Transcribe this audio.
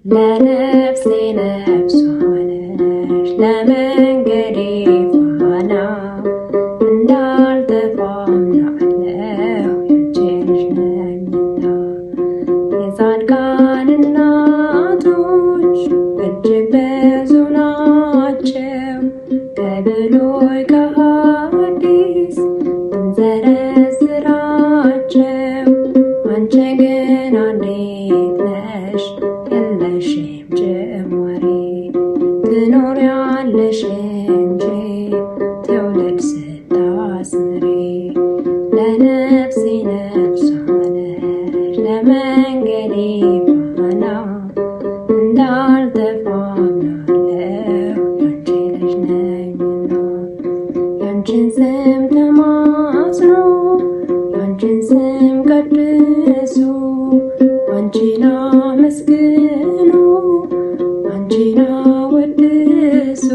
ለነፍሴ ነፍሷ ነሽ ለመንገዴ ፋና እንዳልጠፋ አምናለሁ ያንቺ ልጅ ነኝና። የጻድቃን እናቶች እጅግ ብዙ ናቸው ከብሉይ ከሐዲስ ብንዘረዝራቸው አንቺ ግን አንዲት ነሽ የለሽም ጭማሪ ትኖሪያለሽ እንጂ ትውልድ ስታስምሪ። ለነፍሴ ነፍሷ ነሽ ለመንገዴ ፋና እንዳልጠፋ አምናለሁ ያንቺ ልጅ ነኝና። ያንቺን ስም ተማጽኖ ያንቺን ስም ቀድሱ አንቺን አመስግኑ አንቺን አወድሱ